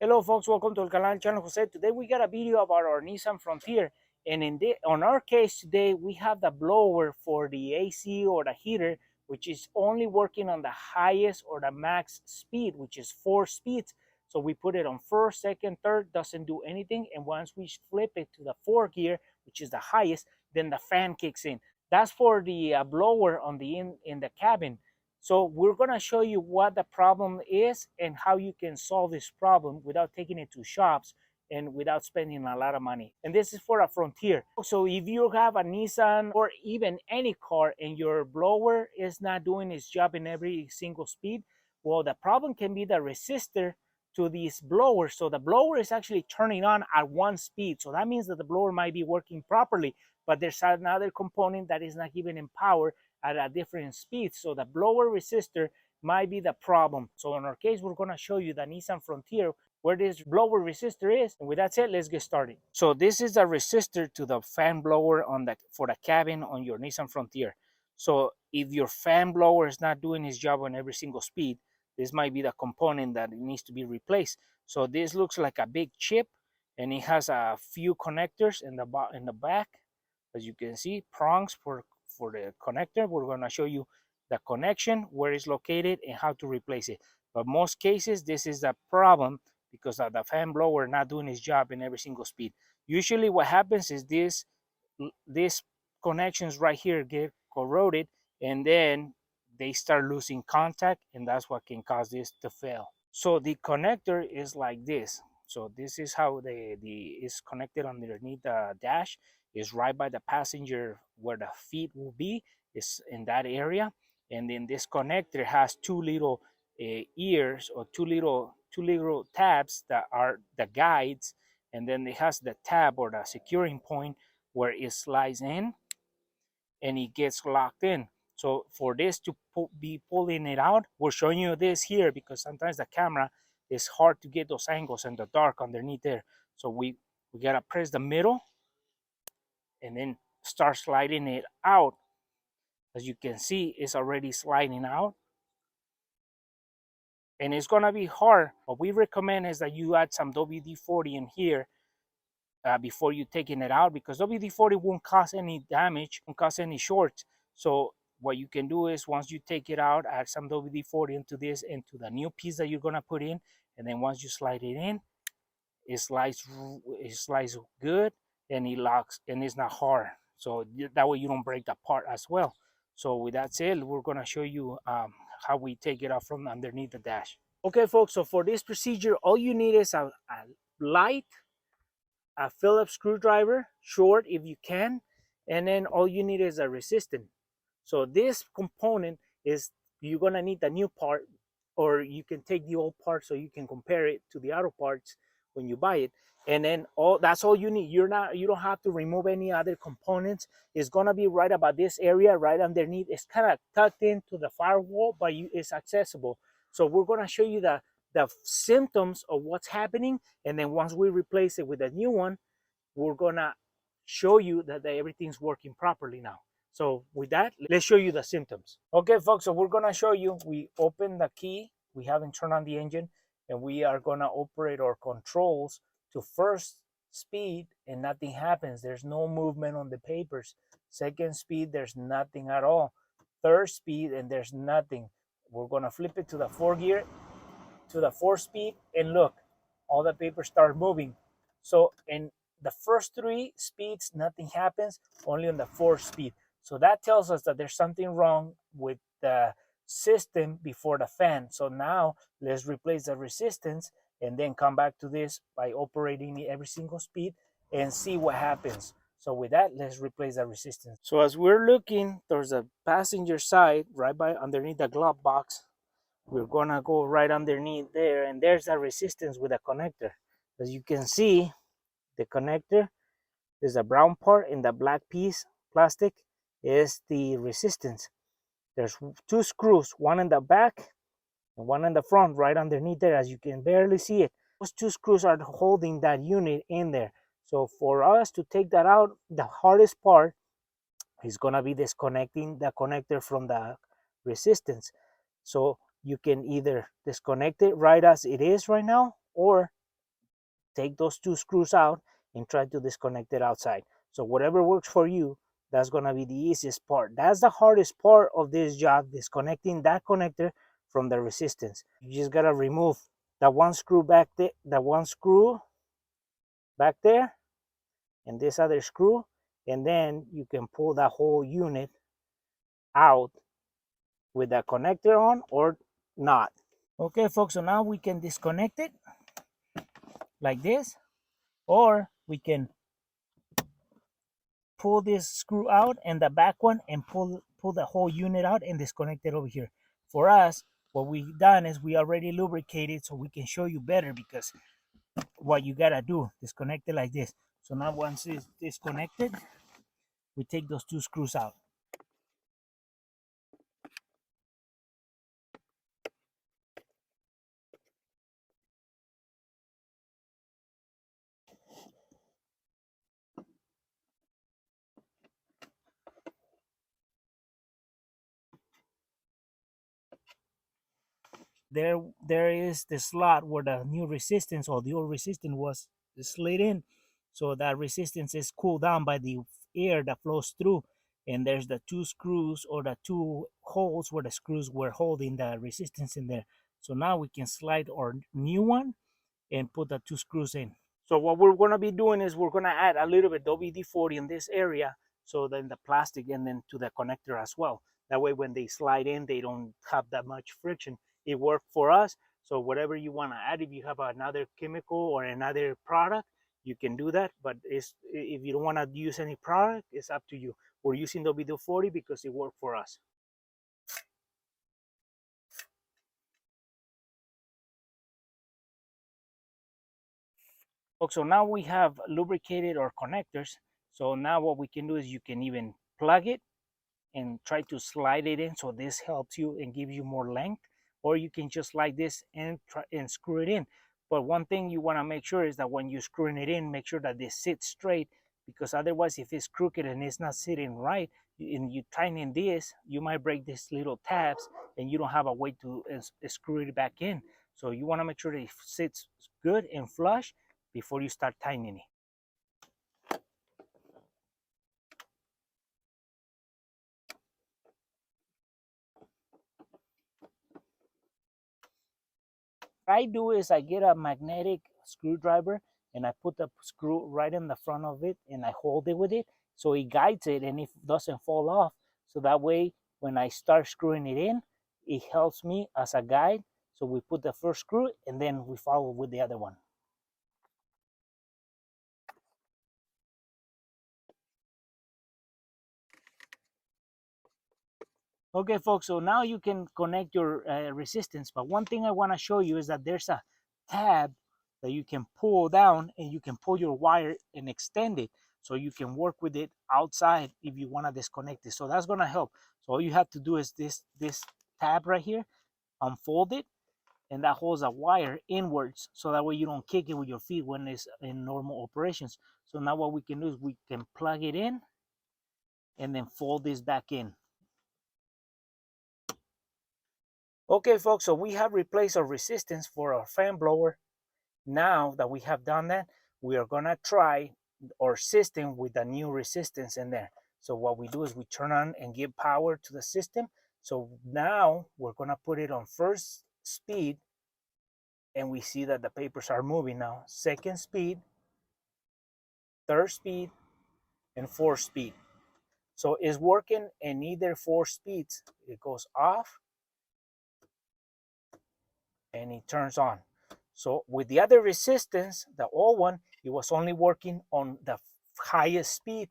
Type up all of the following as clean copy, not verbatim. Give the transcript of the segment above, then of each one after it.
Hello folks, welcome to El Canal Channel Jose. Today we got a video about our Nissan Frontier, and on our case today we have the blower for the AC or the heater, which is only working on the highest or the max speed, which is 4 speeds. So we put it on first, second, third, doesn't do anything, and once we flip it to the 4 gear, which is the highest, then the fan kicks in. That's for the blower on the in the cabin. So we're going to show you what the problem is and how you can solve this problem without taking it to shops and without spending a lot of money. And this is for a Frontier. So if you have a Nissan or even any car and your blower is not doing its job in every single speed, well, the problem can be the resistor to these blowers. So the blower is actually turning on at 1 speed. So that means that the blower might be working properly, but there's another component that is not giving him power at a different speed. So the blower resistor might be the problem. So in our case, we're going to show you the Nissan Frontier where this blower resistor is. And with that said, let's get started. So this is the resistor to the fan blower on the for the cabin on your Nissan Frontier. So if your fan blower is not doing its job on every single speed, this might be the component that needs to be replaced. So this looks like a big chip, and it has a few connectors in the back, as you can see, prongs for the connector. We're going to show you the connection, where it's located, and how to replace it. But most cases, this is the problem because of the fan blower not doing its job in every single speed. Usually what happens is these connections right here get corroded, and then they start losing contact, and that's what can cause this to fail. So the connector is like this. So this is how the is connected underneath the dash. Is right by the passenger where the feet will be, is in that area. And then this connector has two little ears, or two little tabs that are the guides, and then it has the tab or the securing point where it slides in and it gets locked in. So for this to be pulling it out, we're showing you this here because sometimes the camera is hard to get those angles in the dark underneath there. So we gotta press the middle and then start sliding it out. As you can see, it's already sliding out, and it's gonna be hard. What we recommend is that you add some WD-40 in here before you taking it out, because WD-40 won't cause any damage, won't cause any shorts. So what you can do is, once you take it out, add some WD-40 into the new piece that you're gonna put in, and then once you slide it in, it slides good, and it locks, and it's not hard. So that way you don't break the part as well. So with that said, we're gonna show you how we take it off from underneath the dash. Okay, folks. So for this procedure, all you need is a light, a Phillips screwdriver, short if you can, and then all you need is a resistant. So this component is, you're gonna need the new part, or you can take the old part so you can compare it to the auto parts when you buy it. And then that's all you need. You don't have to remove any other components. It's gonna be right about this area, right underneath. It's kind of tucked into the firewall, but it's accessible. So we're gonna show you the symptoms of what's happening, and then once we replace it with a new one, we're gonna show you that everything's working properly now. So with that, let's show you the symptoms. Okay, folks, so we're gonna show you, we open the key, we haven't turned on the engine, and we are gonna operate our controls to first speed, and nothing happens. There's no movement on the papers. Second speed, there's nothing at all. Third speed, and there's nothing. We're gonna flip it to the 4 gear, to the 4 speed, and look, all the papers start moving. So in the first 3 speeds, nothing happens, only on the 4th speed. So that tells us that there's something wrong with the system before the fan. So now let's replace the resistance and then come back to this by operating every single speed and see what happens. So with that, let's replace the resistance. So as we're looking towards the passenger side, right by underneath the glove box, we're gonna go right underneath there, and there's a resistance with a connector. As you can see, the connector is the brown part, and the black piece plastic is the resistance. There's 2 screws, one in the back and one in the front, right underneath there. As you can barely see it, those 2 screws are holding that unit in there. So for us to take that out, the hardest part is gonna be disconnecting the connector from the resistance. So you can either disconnect it right as it is right now, or take those 2 screws out and try to disconnect it outside. So whatever works for you, that's gonna be the easiest part. That's the hardest part of this job, disconnecting that connector from the resistance. You just gotta remove the 1 screw back there, the 1 screw back there, and this other screw, and then you can pull that whole unit out with the connector on or not. Okay, folks, so now we can disconnect it like this, or we can pull this screw out and the back one and pull the whole unit out and disconnect it over here. For us, what we've done is we already lubricated so we can show you better, because what you gotta do, disconnect it like this. So now once it's disconnected, we take those 2 screws out. There is the slot where the new resistance or the old resistance was slid in, so that resistance is cooled down by the air that flows through, and there's the 2 screws or the 2 holes where the screws were holding the resistance in there. So now we can slide our new one and put the 2 screws in. So what we're going to be doing is we're going to add a little bit WD-40 in this area, so then the plastic, and then to the connector as well. That way when they slide in, they don't have that much friction. It worked for us. So whatever you want to add, if you have another chemical or another product, you can do that. But if you don't want to use any product, it's up to you. We're using WD-40 because it worked for us. Okay, so now we have lubricated our connectors. So now what we can do is you can even plug it and try to slide it in, so this helps you and gives you more length, or you can just like this and try and screw it in. But one thing you want to make sure is that when you're screwing it in, make sure that this sits straight, because otherwise if it's crooked and it's not sitting right and you tighten this, you might break these little tabs and you don't have a way to screw it back in. So you want to make sure that it sits good and flush before you start tightening it. What I do is I get a magnetic screwdriver and I put the screw right in the front of it and I hold it with it, so it guides it and it doesn't fall off. So that way when I start screwing it in, it helps me as a guide. So we put the first screw and then we follow with the other one. Okay, folks, so now you can connect your resistance. But one thing I want to show you is that there's a tab that you can pull down and you can pull your wire and extend it, so you can work with it outside if you want to disconnect it. So that's going to help. So all you have to do is this tab right here, unfold it, and that holds a wire inwards, so that way you don't kick it with your feet when it's in normal operations. So now what we can do is we can plug it in and then fold this back in. Okay, folks, so we have replaced our resistance for our fan blower. Now that we have done that, we are gonna try our system with the new resistance in there. So what we do is we turn on and give power to the system. So now we're gonna put it on first speed, and we see that the papers are moving now. Second speed, third speed, and fourth speed. So it's working in either 4 speeds. It goes off and it turns on. So with the other resistance, the old one, it was only working on the highest speed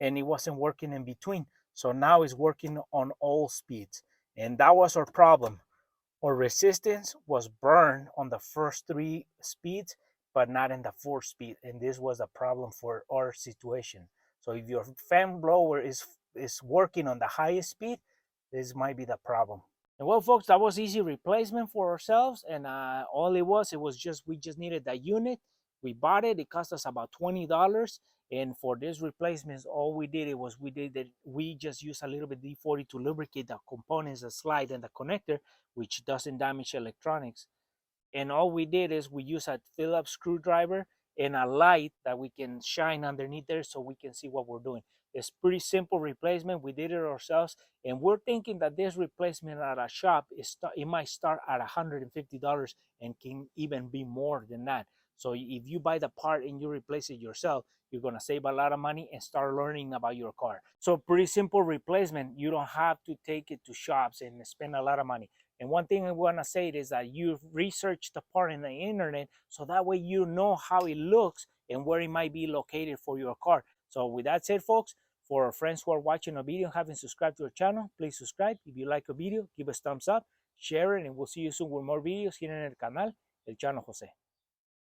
and it wasn't working in between. So now it's working on all speeds. And that was our problem. Our resistance was burned on the first 3 speeds, but not in the 4th speed. And this was a problem for our situation. So if your fan blower is working on the highest speed, this might be the problem. And well, folks, that was easy replacement for ourselves. And all it was just, we just needed that unit. We bought it. It cost us about $20. And for this replacement, all we did we just used a little bit D40 to lubricate the components, the slide and the connector, which doesn't damage electronics. And all we did is we used a Phillips screwdriver and a light that we can shine underneath there so we can see what we're doing. It's pretty simple replacement. We did it ourselves, and we're thinking that this replacement at a shop it might start at $150 and can even be more than that. So if you buy the part and you replace it yourself, you're gonna save a lot of money and start learning about your car. So pretty simple replacement. You don't have to take it to shops and spend a lot of money. And one thing I want to say is that you research the part in the internet so that way you know how it looks and where it might be located for your car. So with that said, folks, for our friends who are watching a video and haven't subscribed to our channel, please subscribe. If you like a video, give us thumbs up, share it, and we'll see you soon with more videos here en el canal El Chano José.